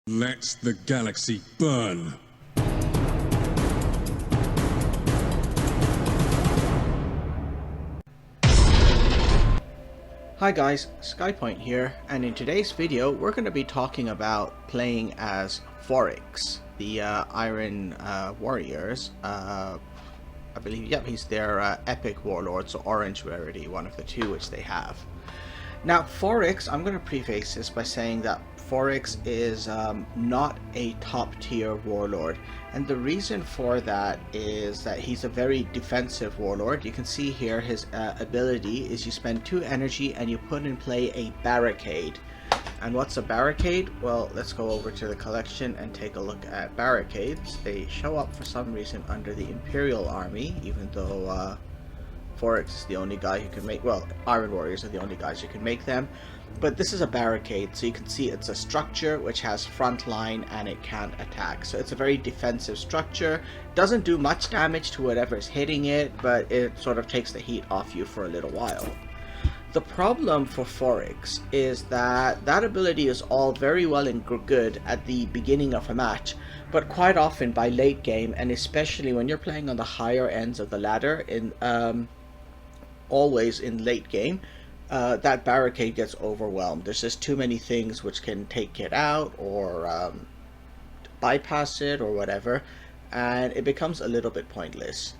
Let the galaxy burn. Hi guys, Skypoint here, and in today's video we're going to be talking about playing as Forrix, the Iron Warriors. I believe, yep, he's their epic warlord, so orange rarity, one of the two which they have. Now Forrix, I'm going to preface this by saying that Forrix is not a top tier warlord, and the reason for that is that he's a very defensive warlord. You can see here his ability is you spend 2 energy and you put in play a barricade. And what's a barricade? Well, let's go over to the collection and take a look at barricades. They show up for some reason under the Imperial Army, even though Forex is the only guy who can make, well, Iron Warriors are the only guys who can make them. But this is a barricade, so you can see it's a structure which has front line and it can't attack. So it's a very defensive structure. Doesn't do much damage to whatever's hitting it, but it sort of takes the heat off you for a little while. The problem for Forex is that that ability is all very well and good at the beginning of a match, but quite often by late game, and especially when you're playing on the higher ends of the ladder, in always in late game, that barricade gets overwhelmed. There's just too many things which can take it out or bypass it or whatever, and it becomes a little bit pointless.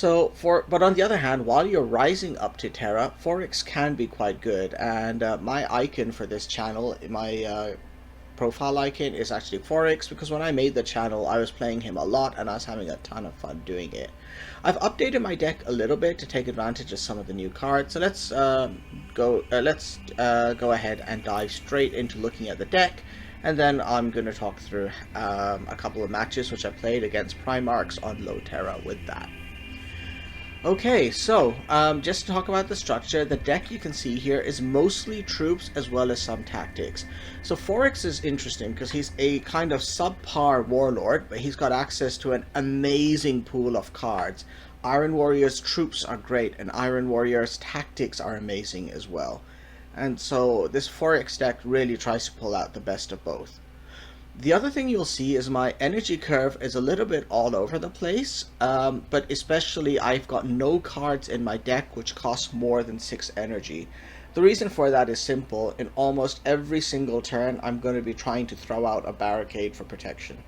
But on the other hand, while you're rising up to Terra, Forex can be quite good, and my icon for this channel, my profile icon, is actually Forex, because when I made the channel I was playing him a lot and I was having a ton of fun doing it. I've updated my deck a little bit to take advantage of some of the new cards, so let's go ahead and dive straight into looking at the deck, and then I'm going to talk through a couple of matches which I played against Primarchs on low Terra with that. Okay, so just to talk about the structure, the deck you can see here is mostly troops as well as some tactics. So Forex is interesting because he's a kind of subpar warlord, but he's got access to an amazing pool of cards. Iron Warriors troops are great, and Iron Warriors tactics are amazing as well. And so this Forex deck really tries to pull out the best of both. The other thing you'll see is my energy curve is a little bit all over the place, but especially I've got no cards in my deck which cost more than 6 energy. The reason for that is simple. In almost every single turn I'm going to be trying to throw out a barricade for protection.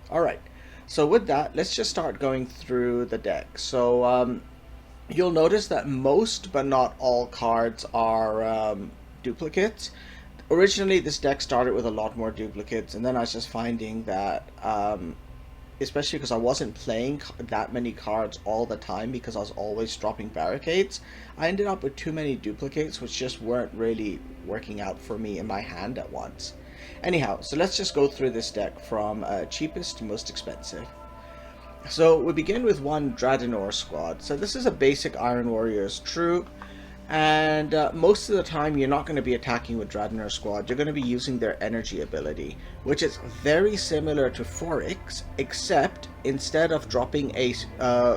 Alright, so with that, let's just start going through the deck. So you'll notice that most but not all cards are duplicates. Originally this deck started with a lot more duplicates, and then I was just finding that especially because I wasn't playing that many cards all the time because I was always dropping barricades, I ended up with too many duplicates which just weren't really working out for me in my hand at once. Anyhow, so let's just go through this deck from cheapest to most expensive. So we begin with one Dradenor squad. So this is a basic Iron Warriors troop. And most of the time you're not going to be attacking with Dradenor squad. You're going to be using their energy ability, which is very similar to Forrix, except instead of dropping a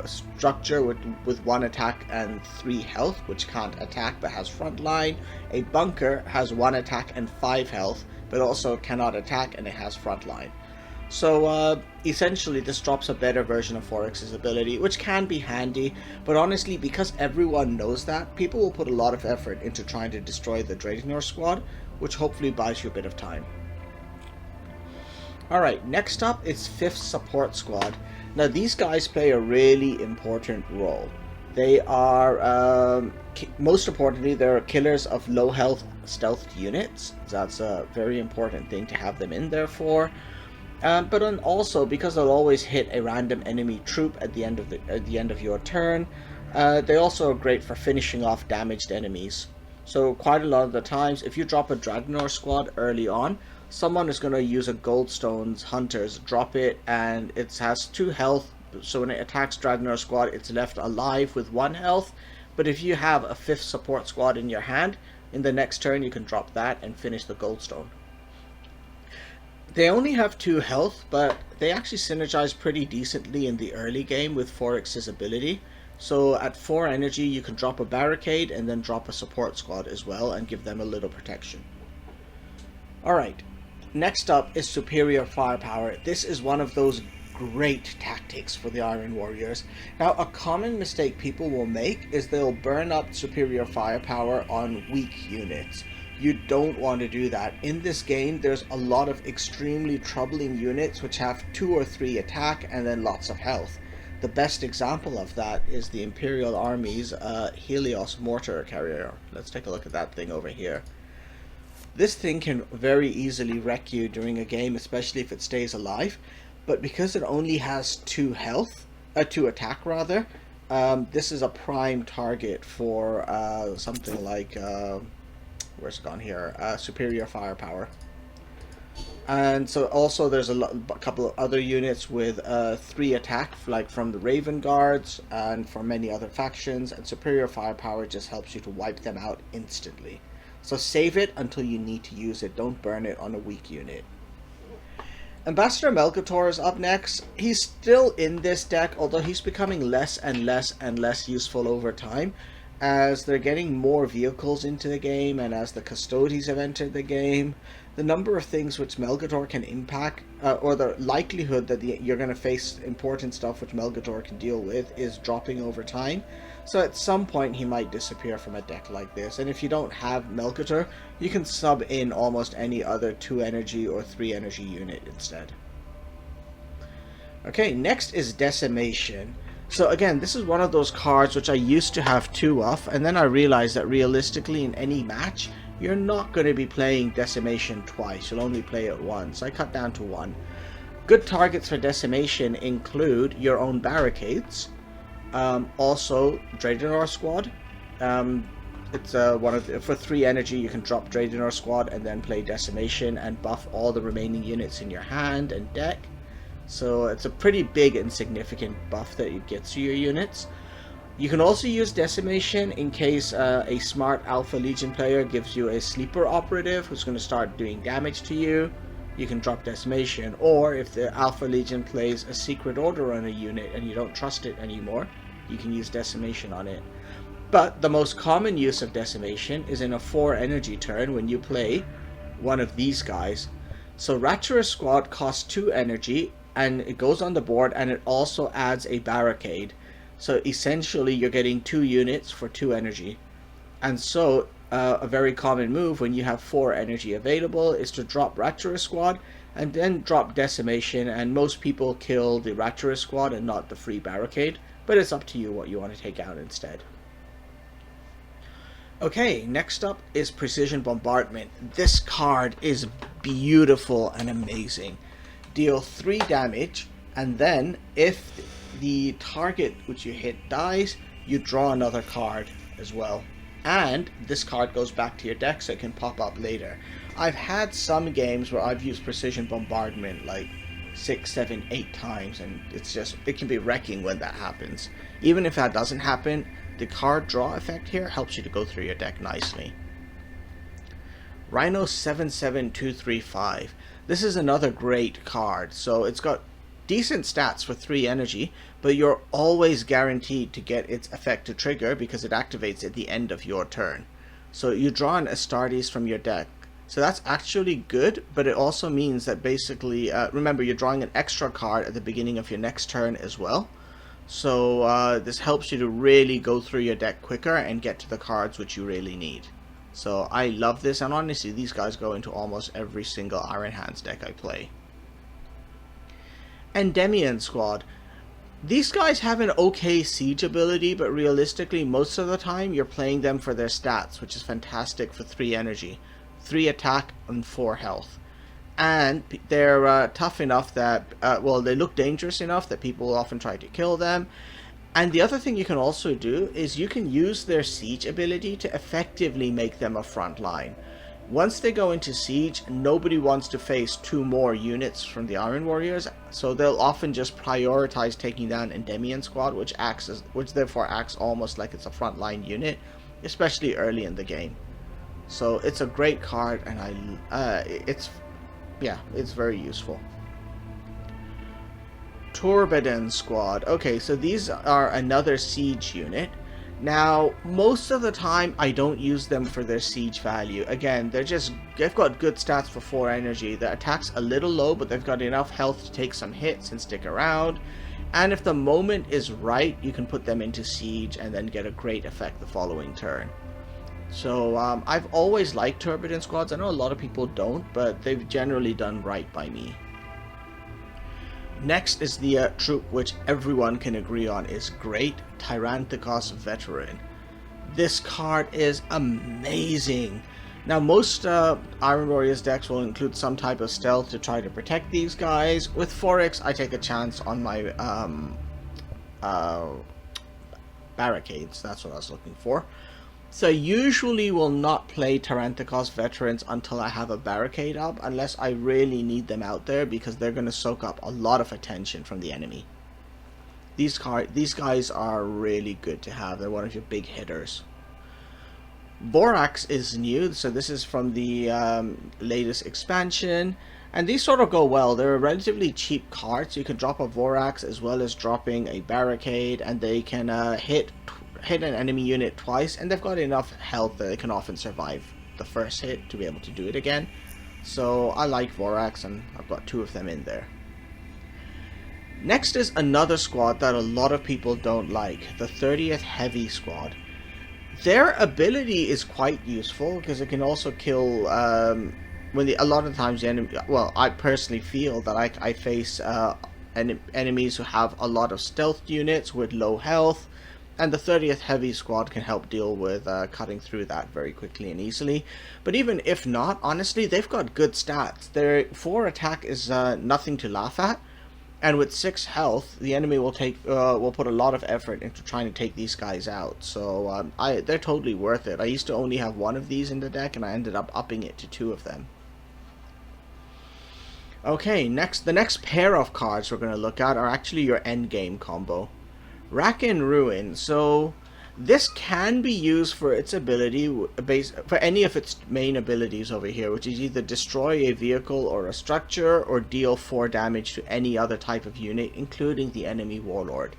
structure with 1 attack and 3 health, which can't attack but has frontline, a bunker has 1 attack and 5 health, but also cannot attack and it has frontline. So essentially this drops a better version of Forex's ability, which can be handy, but honestly, because everyone knows that, people will put a lot of effort into trying to destroy the Dradenor squad, which hopefully buys you a bit of time. Alright, next up is 5th support squad. Now these guys play a really important role. They are, most importantly, they're killers of low health stealth units. That's a very important thing to have them in there for. But then also because they'll always hit a random enemy troop at the end of your turn, they also are great for finishing off damaged enemies. So quite a lot of the times, if you drop a Dradenor squad early on, someone is going to use a Goldstone's Hunters, drop it, and it has 2 health. So when it attacks Dradenor squad, it's left alive with 1 health. But if you have a 5th support squad in your hand, in the next turn you can drop that and finish the Goldstone. They only have 2 health, but they actually synergize pretty decently in the early game with Forex's ability. So at 4 energy you can drop a barricade and then drop a support squad as well and give them a little protection. Alright, Next up is superior firepower. This is one of those great tactics for the Iron Warriors. Now, a common mistake people will make is they'll burn up superior firepower on weak units. You don't want to do that. In this game, there's a lot of extremely troubling units which have 2 or 3 attack and then lots of health. The best example of that is the Imperial Army's Helios mortar carrier. Let's take a look at that thing over here. This thing can very easily wreck you during a game, especially if it stays alive. But because it only has 2 health, 2 attack rather, this is a prime target for something like, where's it gone here? Superior firepower. And so also there's a couple of other units with 3 attack, like from the Raven Guards and from many other factions, and superior firepower just helps you to wipe them out instantly. So save it until you need to use it, don't burn it on a weak unit. Ambassador Melchior is up next. He's still in this deck, although he's becoming less and less and less useful over time, as they're getting more vehicles into the game, and as the custodies have entered the game, the number of things which Melchior can impact, or the likelihood that you're going to face important stuff which Melchior can deal with, is dropping over time. So at some point he might disappear from a deck like this, and if you don't have Melchior, you can sub in almost any other 2 energy or 3 energy unit instead. Okay, next is Decimation. So again, this is one of those cards which I used to have 2 of, and then I realized that realistically in any match, you're not going to be playing Decimation twice, you'll only play it once. I cut down to 1. Good targets for Decimation include your own barricades, also Draenor Squad. It's one of for 3 energy you can drop Draenor Squad and then play Decimation and buff all the remaining units in your hand and deck. So it's a pretty big and significant buff that it gets to your units. You can also use Decimation in case a smart Alpha Legion player gives you a sleeper operative who's going to start doing damage to you. You can drop Decimation, or if the Alpha Legion plays a Secret Order on a unit and you don't trust it anymore, you can use Decimation on it. But the most common use of Decimation is in a 4 energy turn when you play one of these guys. So Rapturous Squad costs 2 energy and it goes on the board, and it also adds a barricade. So essentially you're getting 2 units for 2 energy. And so a very common move when you have 4 energy available is to drop Rapturous Squad and then drop Decimation, and most people kill the Rapturous Squad and not the free barricade, but it's up to you what you want to take out instead. Okay, next up is Precision Bombardment. This card is beautiful and amazing. Deal 3 damage, and then if the target which you hit dies, you draw another card as well. And this card goes back to your deck so it can pop up later. I've had some games where I've used Precision Bombardment like 6, 7, 8 times, and it can be wrecking when that happens. Even if that doesn't happen, the card draw effect here helps you to go through your deck nicely. Rhino 77235. This is another great card. So it's got decent stats for 3 energy, but you're always guaranteed to get its effect to trigger because it activates at the end of your turn. So you draw an Astartes from your deck. So that's actually good, but it also means that basically, remember, you're drawing an extra card at the beginning of your next turn as well. So this helps you to really go through your deck quicker and get to the cards which you really need. So I love this, and honestly these guys go into almost every single Iron Hands deck I play. Endymion Squad. These guys have an okay siege ability, but realistically most of the time you're playing them for their stats, which is fantastic for 3 energy, 3 attack and 4 health. And they're tough enough that, well, they look dangerous enough that people often try to kill them. And the other thing you can also do is you can use their siege ability to effectively make them a front line. Once they go into siege, nobody wants to face 2 more units from the Iron Warriors, so they'll often just prioritize taking down Endymion Squad, which therefore acts almost like it's a frontline unit, especially early in the game. So it's a great card, and it's very useful. Tourbillon Squad. Okay, so these are another siege unit. Now, most of the time, I don't use them for their siege value. Again, they've got good stats for 4 energy. Their attack's a little low, but they've got enough health to take some hits and stick around. And if the moment is right, you can put them into siege and then get a great effect the following turn. So, I've always liked Turbident squads. I know a lot of people don't, but they've generally done right by me. Next is the troop which everyone can agree on is great, Tyranthikos Veteran. This card is amazing. Now most Iron Warriors decks will include some type of stealth to try to protect these guys. With Forrix, I take a chance on my barricades, that's what I was looking for. So I usually will not play Tyranthikos Veterans until I have a barricade up, unless I really need them out there, because they're going to soak up a lot of attention from the enemy. These guys are really good to have. They're one of your big hitters. Corax is new, so this is from the latest expansion, and these sort of go well. They're a relatively cheap card, so you can drop a Corax as well as dropping a barricade, and they can hit an enemy unit twice, and they've got enough health that they can often survive the first hit to be able to do it again. So I like Forex, and I've got 2 of them in there. Next is another squad that a lot of people don't like, the 30th Heavy Squad. Their ability is quite useful because it can also kill a lot of times the enemy. Well, I personally feel that I face enemies who have a lot of stealth units with low health. And the 30th Heavy Squad can help deal with cutting through that very quickly and easily. But even if not, honestly, they've got good stats. Their 4 attack is nothing to laugh at. And with 6 health, the enemy will put a lot of effort into trying to take these guys out. So they're totally worth it. I used to only have 1 of these in the deck, and I ended up upping it to 2 of them. Okay, the next pair of cards we're going to look at are actually your endgame combo. Rack and Ruin. So this can be used for its ability, for any of its main abilities over here, which is either destroy a vehicle or a structure, or deal 4 damage to any other type of unit, including the enemy warlord.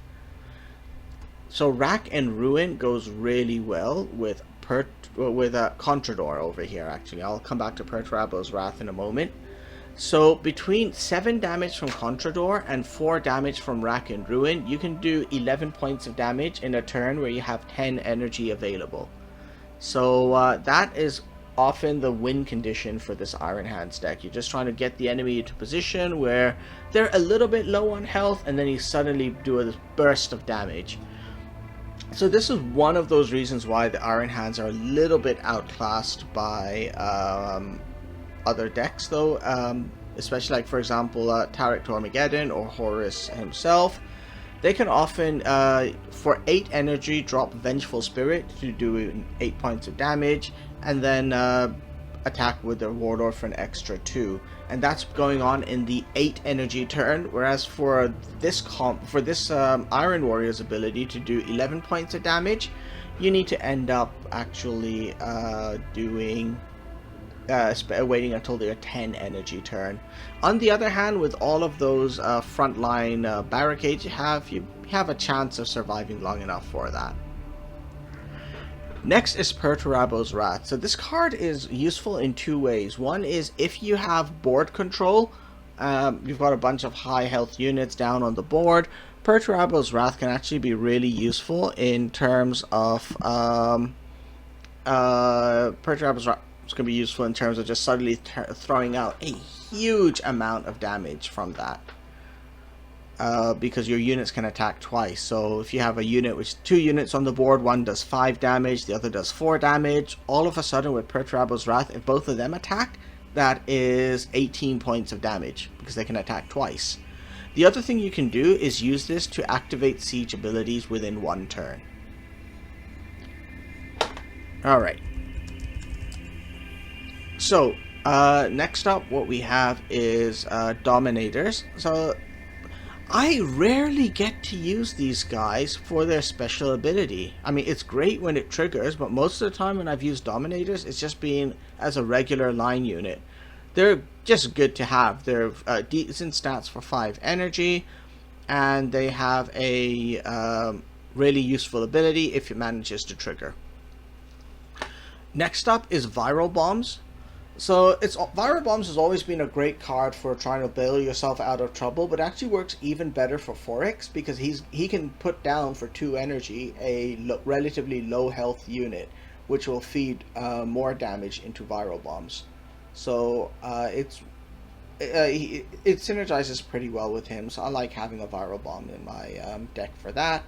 So Rack and Ruin goes really well with Contrador over here. Actually, I'll come back to Perturabo's Wrath in a moment. So between 7 damage from Contrador and 4 damage from Rack and Ruin, you can do 11 points of damage in a turn where you have 10 energy available. So that is often the win condition for this Iron Hands deck. You're just trying to get the enemy into position where they're a little bit low on health, and then you suddenly do a burst of damage. So this is one of those reasons why the Iron Hands are a little bit outclassed by other decks, though, especially like, for example, Tarek to Armageddon or Horus himself. They can often, for 8 energy, drop Vengeful Spirit to do 8 points of damage, and then attack with their Warlord for an extra 2. And that's going on in the 8 energy turn, whereas for this Iron Warrior's ability to do 11 points of damage, you need to end up actually waiting until their 10 energy turn. On the other hand, with all of those frontline barricades you have a chance of surviving long enough for that. Next is Perturabo's Wrath. So this card is useful in 2 ways. One is if you have board control, you've got a bunch of high health units down on the board, Perturabo's Wrath can actually be really useful in terms of Perturabo's Wrath is going to be useful in terms of just suddenly throwing out a huge amount of damage from that. Because your units can attack twice. So if you have a unit with 2 units on the board, one does 5 damage, the other does 4 damage, all of a sudden with Perturabo's Wrath, if both of them attack, that is 18 points of damage, because they can attack twice. The other thing you can do is use this to activate siege abilities within 1 turn. Alright. So, next up what we have is Dominators. So, I rarely get to use these guys for their special ability. I mean, it's great when it triggers, but most of the time when I've used Dominators, it's just been as a regular line unit. They're just good to have. They're decent stats for 5 energy, and they have a Really useful ability if it manages to trigger. Next up is Viral Bombs. So Viral Bombs has always been a great card for trying to bail yourself out of trouble, but actually works even better for Forrix because he can put down for 2 energy a relatively low health unit, which will feed more damage into Viral Bombs. So it synergizes pretty well with him, so I like having a Viral Bomb in my deck for that.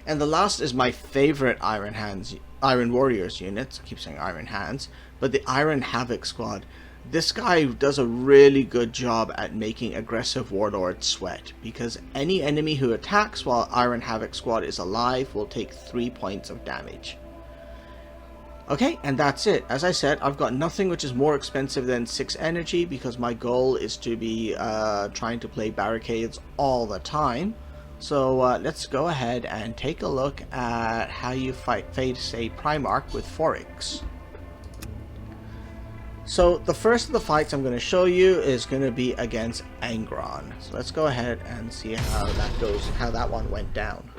And the last is my favorite Iron Warriors units. I keep saying Iron Hands, but the Iron Havoc squad. This guy does a really good job at making aggressive warlords sweat, because any enemy who attacks while Iron Havoc squad is alive will take 3 points of damage. Okay, and that's it. As I said, I've got nothing which is more expensive than 6 energy, because my goal is to be trying to play barricades all the time. So let's go ahead and take a look at how you face a Primarch with Forrix. So the first of the fights I'm going to show you is going to be against Angron. So let's go ahead and see how that goes, how that one went down.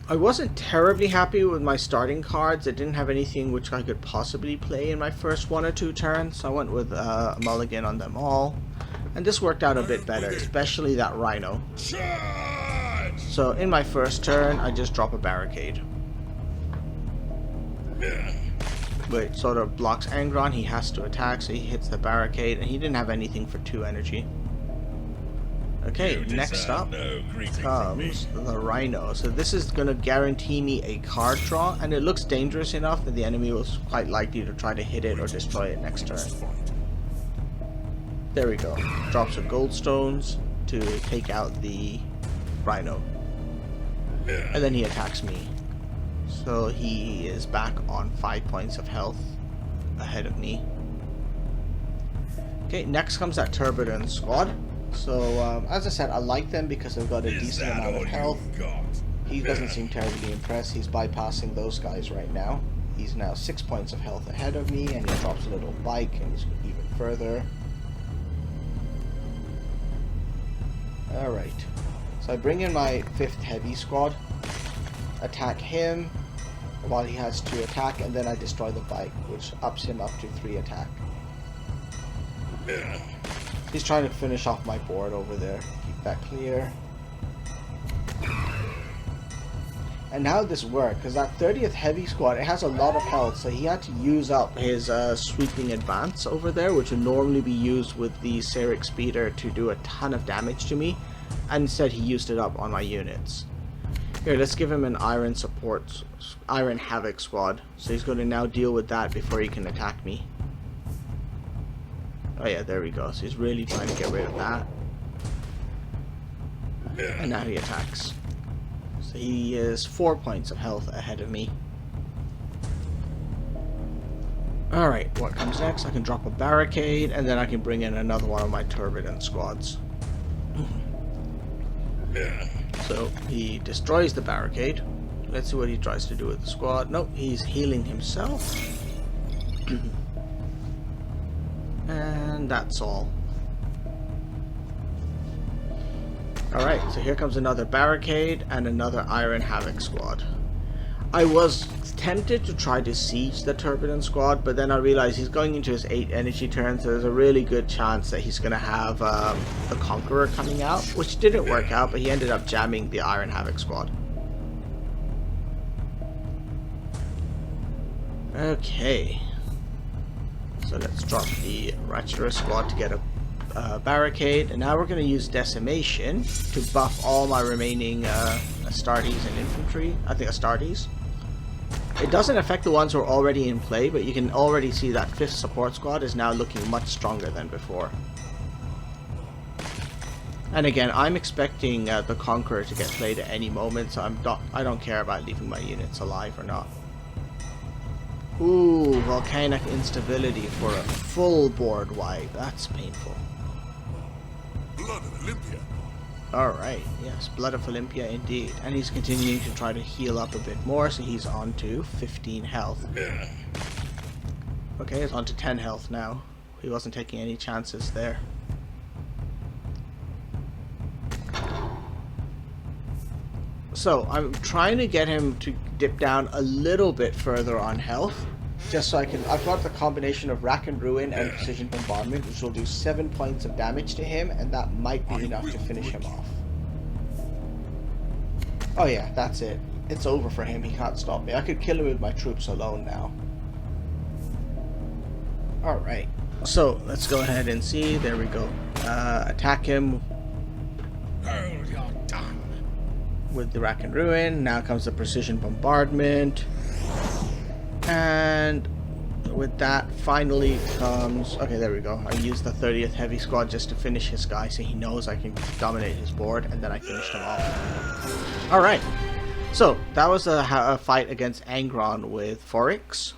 I wasn't terribly happy with my starting cards. I didn't have anything which I could possibly play in my first 1 or 2 turns, so I went with a mulligan on them all. And this worked out a bit better, especially that Rhino. So in my first turn, I just drop a barricade, which sort of blocks Angron. He has to attack, so he hits the barricade, and he didn't have anything for 2 energy. Okay, next up comes the Rhino. So this is going to guarantee me a card draw, and it looks dangerous enough that the enemy was quite likely to try to hit it or destroy it next turn. There we go. Drops of gold stones to take out the Rhino. And then he attacks me. So he is back on 5 points of health ahead of me. Okay, next comes that Turbulent squad. So as I said, I like them because they've got a decent amount of health. He doesn't seem terribly impressed. He's bypassing those guys right now. He's now 6 points of health ahead of me, and he drops a little bike and he's even further. Alright, so I bring in my 5th heavy squad, attack him while he has 2 attack, and then I destroy the bike, which ups him up to 3 attack. He's trying to finish off my board over there. Keep that clear. And now this worked, because that 30th heavy squad, it has a lot of health, so he had to use up his sweeping advance over there, which would normally be used with the Serix Speeder to do a ton of damage to me, and instead he used it up on my units. Here, let's give him an Iron Havoc squad, so he's going to now deal with that before he can attack me. Oh yeah, there we go, so he's really trying to get rid of that. And now he attacks. So he is 4 points of health ahead of me. Alright, what comes next? I can drop a barricade, and then I can bring in another one of my Turbulent squads. So he destroys the barricade. Let's see what he tries to do with the squad. Nope, he's healing himself. And that's all. Alright, so here comes another barricade and another Iron Havoc squad. I was tempted to try to siege the Turbulent squad, but then I realized he's going into his 8 energy turn, so there's a really good chance that he's going to have the Conqueror coming out, which didn't work out, but he ended up jamming the Iron Havoc squad. Okay. So let's drop the Ratcheter squad to get a barricade, and now we're going to use Decimation to buff all my remaining Astartes and infantry. I think Astartes. It doesn't affect the ones who are already in play, but you can already see that 5th support squad is now looking much stronger than before. And again, I'm expecting the Conqueror to get played at any moment, so I don't care about leaving my units alive or not. Ooh, volcanic instability for a full board wipe. That's painful. Blood of Olympia. Alright, yes, Blood of Olympia indeed. And he's continuing to try to heal up a bit more, so he's on to 15 health. Okay, he's on to 10 health now. He wasn't taking any chances there. So I'm trying to get him to dip down a little bit further on health, just so I can. I've got the combination of Rack and Ruin and Precision Bombardment, which will do 7 points of damage to him, and that might be enough to finish him off. Oh yeah, that's it. It's over for him. He can't stop me. I could kill him with my troops alone now. Alright. So, let's go ahead and see. There we go. Attack him Hold your tongue. with the Rack and Ruin. Now comes the Precision Bombardment. And with that, finally comes... Okay, there we go. I used the 30th Heavy Squad just to finish his guy, so he knows I can dominate his board, and then I finished him off. Alright. So, that was a fight against Angron with Forrix.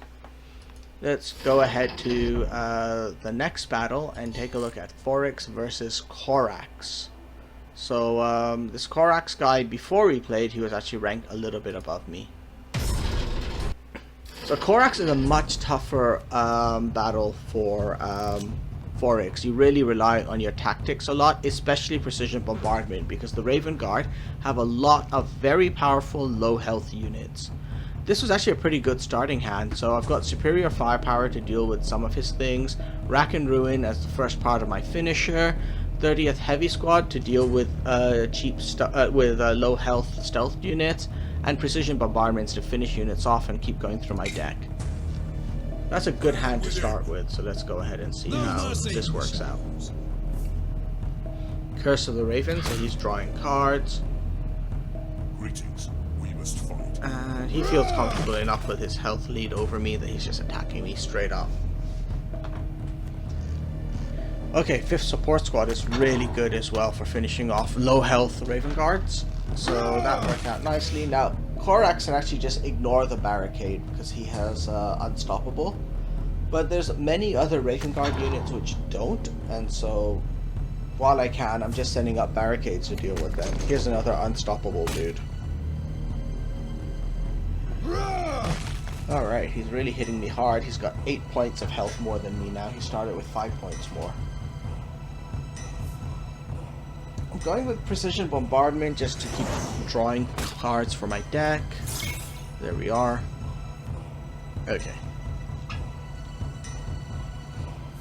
Let's go ahead to the next battle and take a look at Forrix versus Corax. So, this Corax guy, before we played, he was actually ranked a little bit above me. So, Corax is a much tougher battle for Forrix. You really rely on your tactics a lot, especially Precision Bombardment, because the Raven Guard have a lot of very powerful low health units. This was actually a pretty good starting hand, so I've got Superior Firepower to deal with some of his things, Rack and Ruin as the first part of my finisher, 30th Heavy Squad to deal with low health stealth units, and Precision Bombardments to finish units off and keep going through my deck. That's a good hand to start with, so let's go ahead and see how this works out. Curse of the Raven, so he's drawing cards. Greetings. We must fight. And he feels comfortable enough with his health lead over me that he's just attacking me straight up. Okay, 5th Support Squad is really good as well for finishing off low health Raven Guards. So that worked out nicely. Now, Corax can actually just ignore the barricade because he has Unstoppable. But there's many other Raven Guard units which don't, and so while I can, I'm just sending up barricades to deal with them. Here's another Unstoppable dude. Alright, he's really hitting me hard. He's got 8 points of health more than me now. He started with 5 points more. I'm going with Precision Bombardment just to keep drawing cards for my deck. There we are. Okay.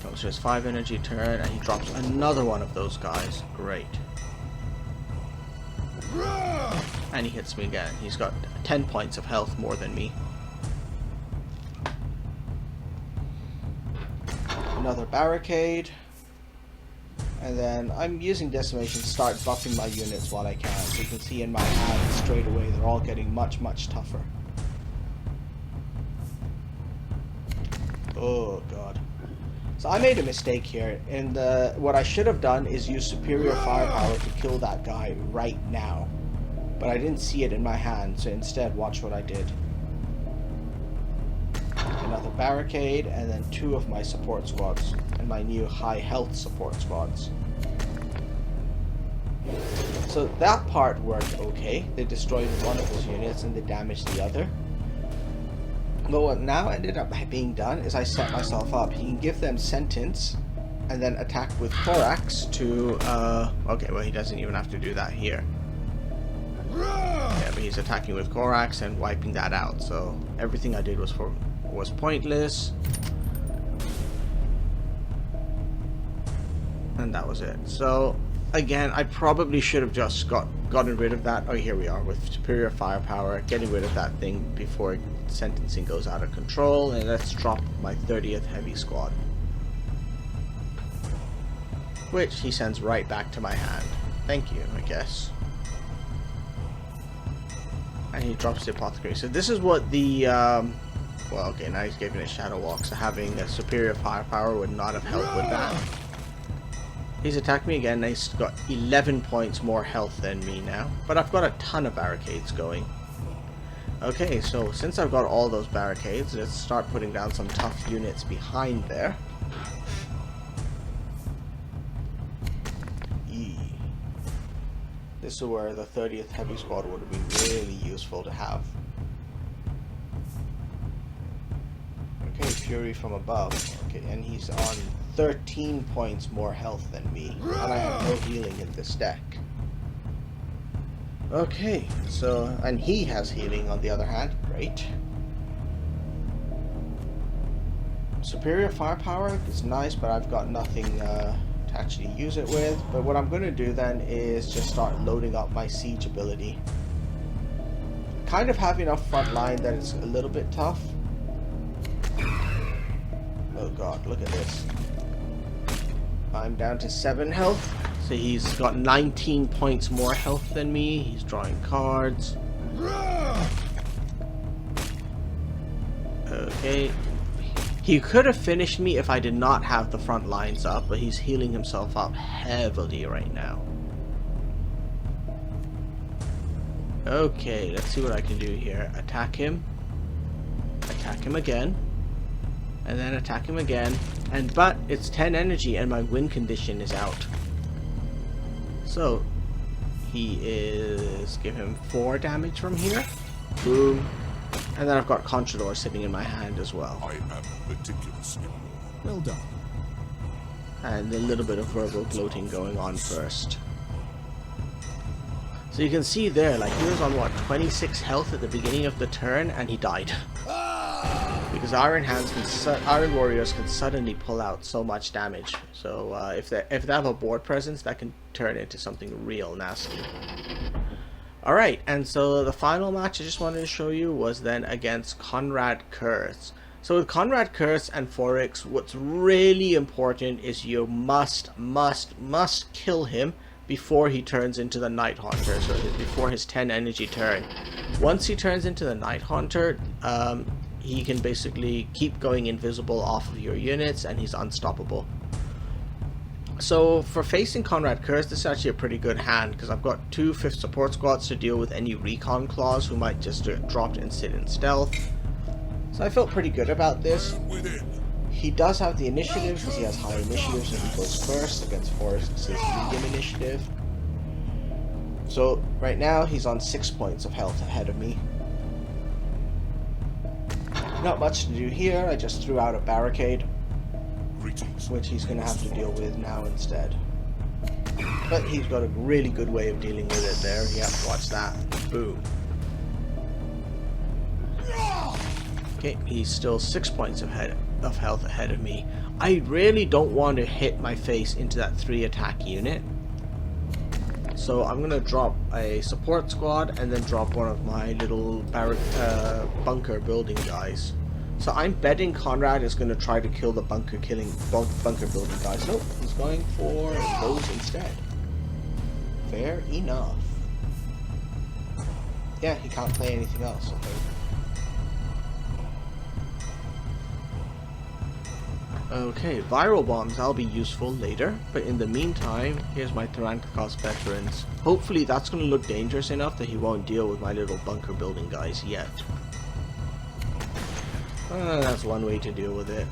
Comes to his 5 energy turn, and he drops another one of those guys. Great. And he hits me again. He's got 10 points of health more than me. Another barricade. And then I'm using Decimation to start buffing my units while I can. So you can see in my hand straight away they're all getting much, much tougher. Oh god. So I made a mistake here, and what I should have done is use Superior Firepower to kill that guy right now. But I didn't see it in my hand, so instead watch what I did. Another barricade, and then 2 of my support squads, and my new high health support squads. So that part worked okay. They destroyed one of his units and they damaged the other. But what now ended up being done is I set myself up. He can give them Sentence and then attack with Corax to okay, well he doesn't even have to do that here. Yeah, but he's attacking with Corax and wiping that out. So everything I did was pointless. And that was it. So again, I probably should have just gotten rid of that. Oh, here we are with Superior Firepower, getting rid of that thing before sentencing goes out of control. And let's drop my 30th Heavy Squad, which he sends right back to my hand. Thank you, I guess. And he drops the Apothecary. So this is what the well, okay, now he's giving it Shadow Walk, so having a Superior Firepower would not have helped with that. He's attacked me again, and he's got 11 points more health than me now. But I've got a ton of barricades going. Okay, so since I've got all those barricades, let's start putting down some tough units behind there. This is where the 30th Heavy Squad would have been really useful to have. Okay, Fury from above. Okay, and he's on 13 points more health than me, and I have no healing in this deck. Okay, so, and he has healing on the other hand. Great. Superior firepower is nice, but I've got nothing to actually use it with. But what I'm going to do then is just start loading up my siege ability. Kind of have enough front line that it's a little bit tough. Oh god, look at this. I'm down to 7 health. So he's got 19 points more health than me. He's drawing cards. Okay. He could have finished me if I did not have the front lines up, but he's healing himself up heavily right now. Okay, let's see what I can do here. Attack him. Attack him again. And then attack him again. But it's 10 energy and my win condition is out. So, he is... give him 4 damage from here. Boom. And then I've got Conchador sitting in my hand as well. I am meticulous. Well done. And a little bit of verbal gloating going on first. So you can see there, like, he was on, what, 26 health at the beginning of the turn, and he died. Because Iron Warriors can suddenly pull out so much damage. So if they have a board presence, that can turn into something real nasty. Alright, and so the final match I just wanted to show you was then against Conrad Curze. So with Conrad Curze and Forrix, what's really important is you must kill him before he turns into the Night Haunter, so before his 10 energy turn. Once he turns into the Night Haunter, he can basically keep going invisible off of your units and he's unstoppable. So for facing Conrad Curze, this is actually a pretty good hand because I've got 2 5th support squads to deal with any recon claws who might just drop and sit in stealth. So I felt pretty good about this. He does have the initiative because he has high initiative, so he goes first against Forrix's medium initiative. So right now he's on 6 points of health ahead of me. Not much to do here. I just threw out a barricade, which he's going to have to deal with now instead. But he's got a really good way of dealing with it there. You have to watch that. Boom. Okay, he's still 6 points of health ahead of me. I really don't want to hit my face into that 3 attack unit. So I'm going to drop a support squad and then drop one of my little bunker building guys. So I'm betting Conrad is going to try to kill the bunker building guys. Nope, he's going for those instead. Fair enough. Yeah, he can't play anything else. Okay, viral bombs, I'll be useful later, but in the meantime, here's my Terranticos veterans. Hopefully that's going to look dangerous enough that he won't deal with my little bunker building guys yet. That's one way to deal with it.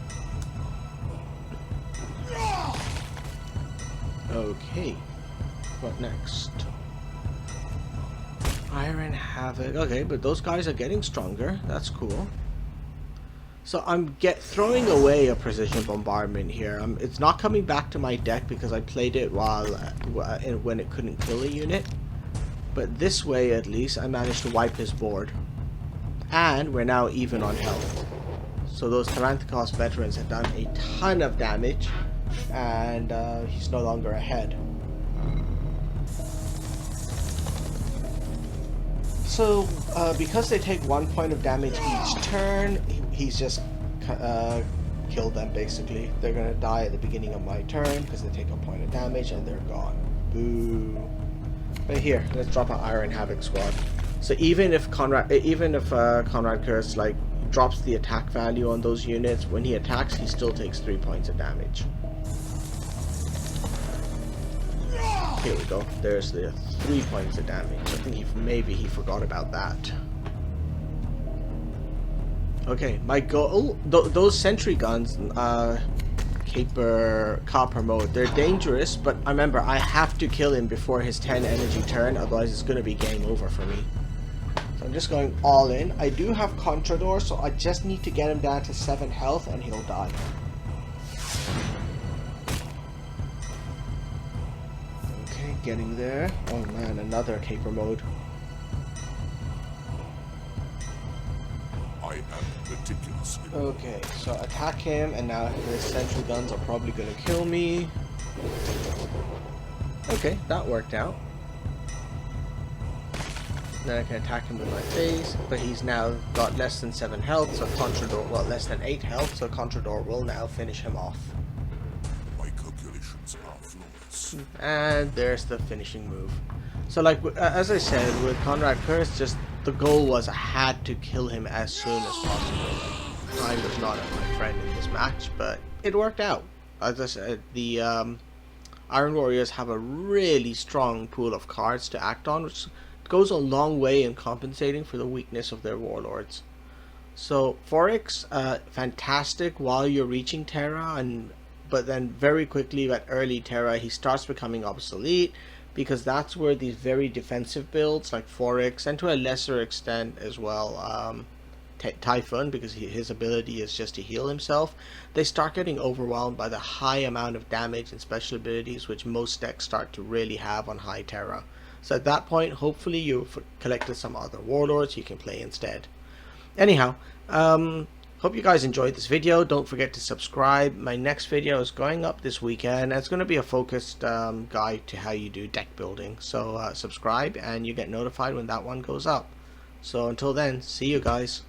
Okay, what next? Iron Havoc. Okay, but those guys are getting stronger, that's cool. So I'm throwing away a precision bombardment here. It's not coming back to my deck because I played it when it couldn't kill a unit. But this way, at least, I managed to wipe his board. And we're now even on health. So those Terranticos veterans have done a ton of damage. And he's no longer ahead. So, because they take 1 point of damage each turn, he's just killed them basically. They're going to die at the beginning of my turn because they take a point of damage and they're gone. Boo. But here, let's drop an Iron Havoc squad. So even if Conrad Curze like drops the attack value on those units, when he attacks, he still takes 3 points of damage. Here we go. There's the 3 points of damage. I think maybe he forgot about that. Okay, my goal. Those sentry guns, copper mode. They're dangerous, but remember, I have to kill him before his 10 energy turn. Otherwise, it's going to be game over for me. So I'm just going all in. I do have Contrador, so I just need to get him down to 7 health, and he'll die. Getting there. Oh man, another caper mode. I am meticulous. Okay, so attack him, and now his sentry guns are probably going to kill me. Okay, that worked out. Then I can attack him with my face, but he's now got less than 7 health, so Contrador, well, less than 8 health, so Contrador will now finish him off. My calculations are flawless. And there's the finishing move. So, like, as I said, with Conrad Curze, just the goal was I had to kill him as soon as possible. Time was not my friend in this match, but it worked out. As I said, the Iron Warriors have a really strong pool of cards to act on, which goes a long way in compensating for the weakness of their warlords. So Forrix, fantastic while you're reaching Terra, but then very quickly at early Terra he starts becoming obsolete, because that's where these very defensive builds like Forrix, and to a lesser extent as well Typhoon, because his ability is just to heal himself, they start getting overwhelmed by the high amount of damage and special abilities which most decks start to really have on high Terra. So at that point, hopefully you've collected some other warlords you can play instead. Anyhow, hope you guys enjoyed this video. Don't forget to subscribe. My next video is going up this weekend. It's going to be a focused guide to how you do deck building. So subscribe and you get notified when that one goes up. So until then, see you guys.